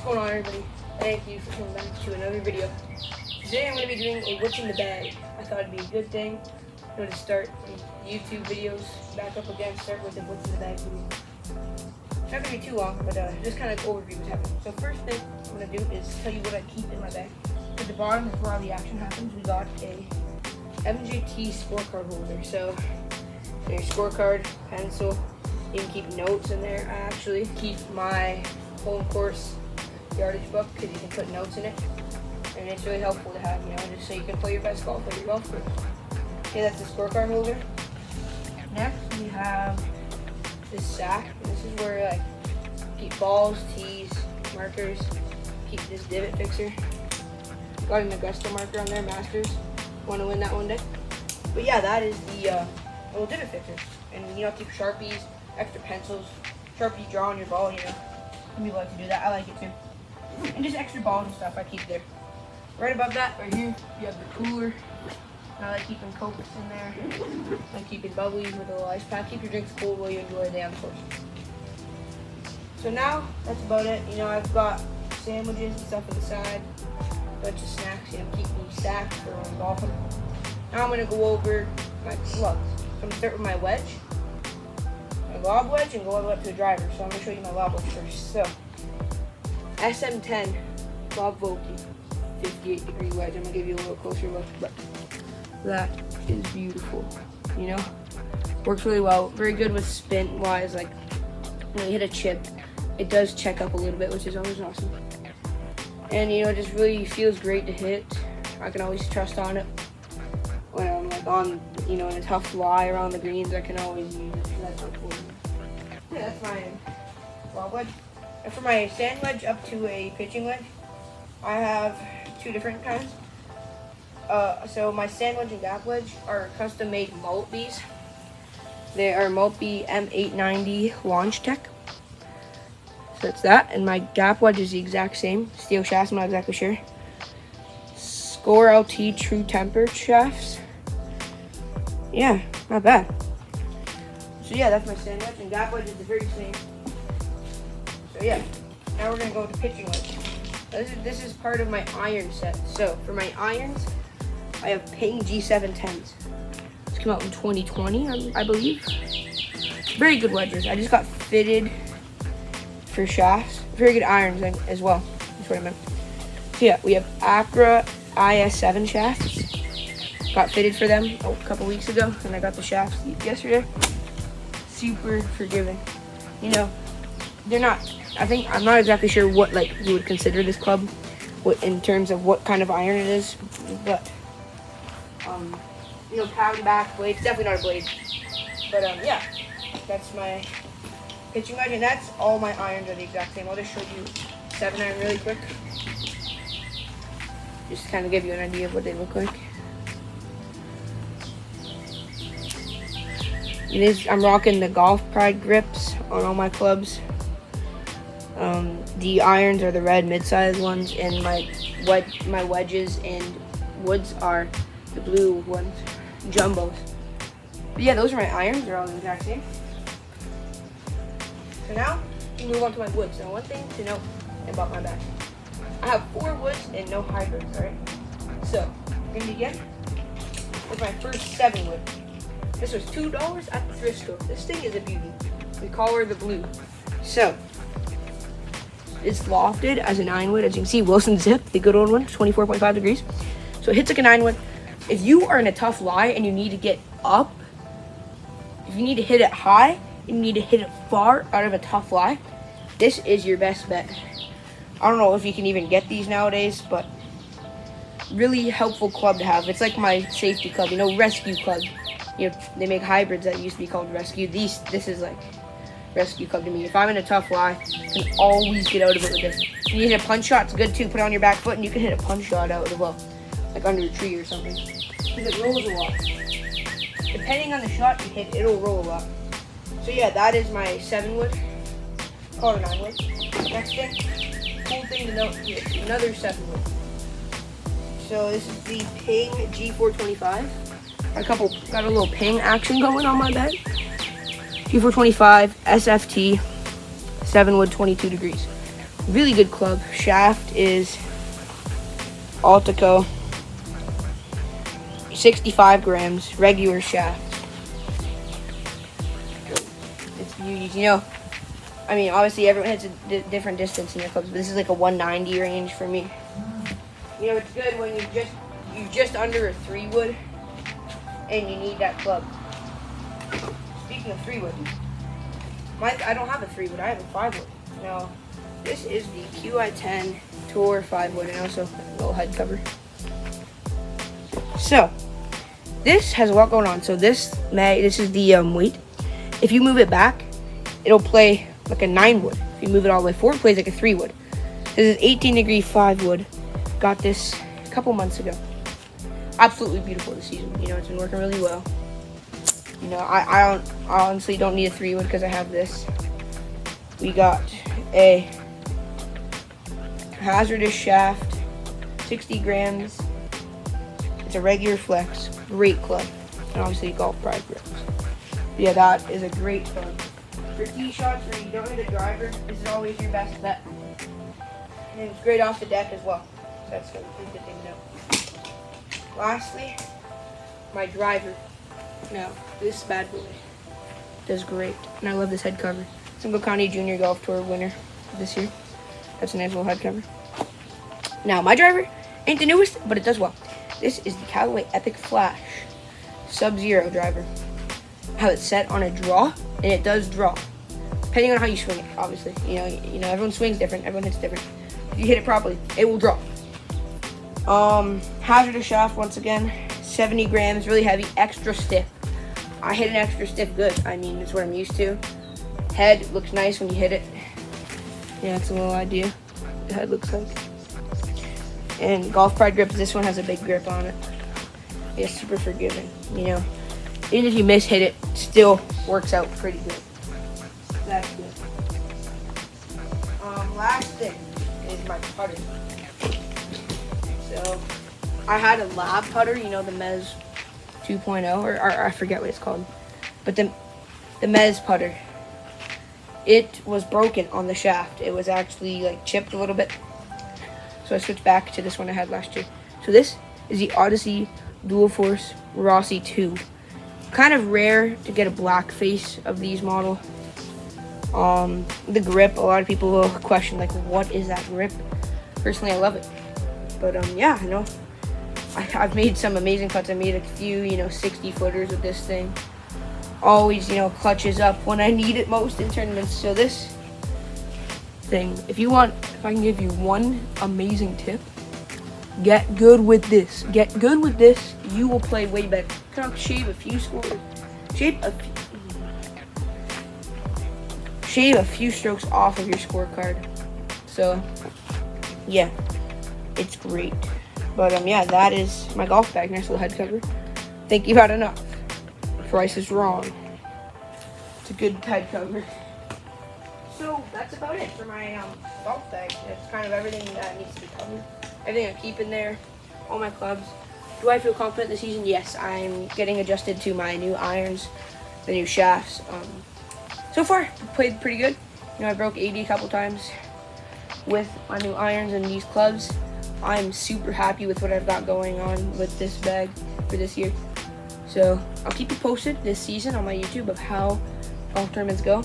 What's going on, everybody? Thank you for coming back to another video. Today I'm going to be doing a what's in the bag. I thought it'd be a good thing to start YouTube videos back up again, start with the what's in the bag video. It's not going to be too long, but just kind of overview what's happening. So first thing I'm going to do is tell you what I keep in my bag. At the bottom is where all the action happens. We got a MJT scorecard holder. So your scorecard, pencil, you can keep notes in there. I actually keep my home course yardage book because you can put notes in it, and it's really helpful to have, just so you can play your best golf at your golf course. Okay, that's the scorecard holder. Next, we have this sack. This is where I keep balls, tees, markers. Keep this divot fixer. Got an Augusta marker on there, Masters. Want to win that one day. But yeah, that is the little divot fixer. And keep Sharpies, extra pencils, Sharpie draw on your ball. Some people like to do that. I like it too. And just extra balls and stuff I keep there. Right above that, right here, you have the cooler. I like keeping Cokes in there. I like keeping bubblies with a little ice pack. Keep your drinks cold while you enjoy the day on the course. So now, that's about it. I've got sandwiches and stuff on the side. A bunch of snacks, keep me stacked for when I'm golfing. Now I'm going to go over my clubs. So I'm going to start with my wedge. My lob wedge, and go all the way up to a driver. So I'm going to show you my lob wedge first. So, SM10 lob Vokey, 58-degree wedge. I'm going to give you a little closer look, but that is beautiful. Works really well. Very good with spin-wise. Like, when you hit a chip, it does check up a little bit, which is always awesome. And, it just really feels great to hit. I can always trust on it. When I'm like on, in a tough lie around the greens, I can always use it. So that's cool. Yeah, that's my lob wedge. And for my sand wedge up to a pitching wedge, I have two different kinds. So my sand wedge and gap wedge are custom-made Maltbys. They are Maltby M890 Launch Tech. So that's that. And my gap wedge is the exact same. Steel shafts, I'm not exactly sure. Score LT True Temper shafts. Yeah, not bad. So yeah, that's my sand wedge, and gap wedge is the very same. So yeah, now we're gonna go to pitching wedge. This is part of my iron set. So for my irons, I have Ping G710s. This came out in 2020, I believe. Very good wedges. I just got fitted for shafts. Very good irons as well. That's what I meant. So yeah, we have Acra IS7 shafts. Got fitted for them a couple weeks ago, and I got the shafts yesterday. Super forgiving. They're not. I'm not exactly sure what you would consider this club, in terms of what kind of iron it is, but pound back blade. It's definitely not a blade, but yeah, that's my pitching wedge, and that's all my irons are the exact same. I'll just show you 7-iron really quick, just to kind of give you an idea of what they look like. I'm rocking the Golf Pride grips on all my clubs. The irons are the red mid-size ones, and my wedges and woods are the blue ones, jumbos. But yeah, those are my irons. They're all the exact same. So now, we move on to my woods. Now, one thing to note about my bag. I have 4 woods and no hybrids, alright? So, we're going to begin with my first 7 wood. This was $2 at the thrift store. This thing is a beauty. We call her the Blue. So, it's lofted as a 9 wood. As you can see, Wilson Zip, the good old one, 24.5 degrees. So it hits like a 9 wood. If you are in a tough lie and you need to get up, if you need to hit it high and you need to hit it far out of a tough lie, this is your best bet. I don't know if you can even get these nowadays, but really helpful club to have. It's like my safety club, rescue club. They make hybrids that used to be called rescue. This is like rescue club to me. If I'm in a tough lie, I can always get out of it with this. If you hit a punch shot, it's good too. Put it on your back foot and you can hit a punch shot out as well, like under a tree or something. Because it rolls a lot. Depending on the shot you hit, it'll roll a lot. So yeah, that is my 7 wood. Call it a 9 wood. Next thing, cool thing to note here, another 7 wood. So this is the Ping G425. Got a little ping action going on my bed. G425 SFT 7 wood 22 degrees. Really good club. Shaft is Altico, 65 grams, regular shaft. It's beauty. You know, I mean, obviously everyone hits a different distance in their clubs, but this is like a 190 range for me. You know, it's good when you're just under a 3-wood and you need that club. Speaking of 3-wood, I don't have a 3-wood, I have a 5-wood. Now, this is the QI10 Tour 5-wood, and also a little head cover. So, this has a lot going on. So this is the weight. If you move it back, it'll play like a 9-wood. If you move it all the way forward, it plays like a 3-wood. This is 18-degree 5-wood. Got this a couple months ago. Absolutely beautiful this season. You know, it's been working really well. You know, I honestly don't need a 3-wood because I have this. We got a hazardous shaft, 60 grams. It's a regular flex, great club, and obviously golf pride grips. Yeah, that is a great club. For tee shots where you don't need a driver, this is always your best bet. And it's great off the deck as well. So that's a good thing to know. Lastly, my driver. Now, this bad boy does great, and I love this head cover. Simcoe County Junior Golf Tour winner this year. That's a nice little head cover. Now, my driver ain't the newest, but it does well. This is the Callaway Epic Flash Sub-Zero driver. I have it set on a draw, and it does draw, depending on how you swing it. Obviously, you know, everyone swings different, everyone hits different. If you hit it properly, it will draw. Hazardous shaft once again, 70 grams, really heavy, extra stiff. I hit an extra stiff good. I mean, it's what I'm used to. Head looks nice when you hit it. Yeah, that's a little idea what the head looks like. And golf pride grips, this one has a big grip on it. It's super forgiving, you know. Even if you hit it, still works out pretty good. That's good. Last thing is my putter. So, I had a lab putter, you know, the Mez 2.0, or I forget what it's called. But the Mez putter, it was broken on the shaft. It was actually like chipped a little bit. So I switched back to this one I had last year. So this is the Odyssey Dual Force Rossi 2. Kind of rare to get a black face of these model. The grip, a lot of people will question like, what is that grip? Personally, I love it. But yeah, you know, I've made some amazing putts. I made a few, you know, 60 footers with this thing. Always, you know, clutches up when I need it most in tournaments. So this thing, if I can give you one amazing tip, get good with this. Get good with this, you will play way better. Kind of shave a few strokes off of your scorecard. So yeah, it's great. But yeah, that is my golf bag. Nice little head cover. Think you've had enough. The price is wrong. It's a good head cover. So that's about it for my golf bag. It's kind of everything that needs to be covered. Everything I keep in there, all my clubs. Do I feel confident this season? Yes, I'm getting adjusted to my new irons, the new shafts. So far, played pretty good. You know, I broke 80 a couple times with my new irons and these clubs. I'm super happy with what I've got going on with this bag for this year. So I'll keep you posted this season on my YouTube of how golf tournaments go.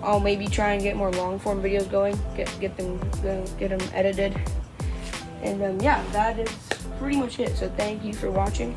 I'll maybe try and get more long form videos going, get them edited. And yeah, that is pretty much it. So thank you for watching.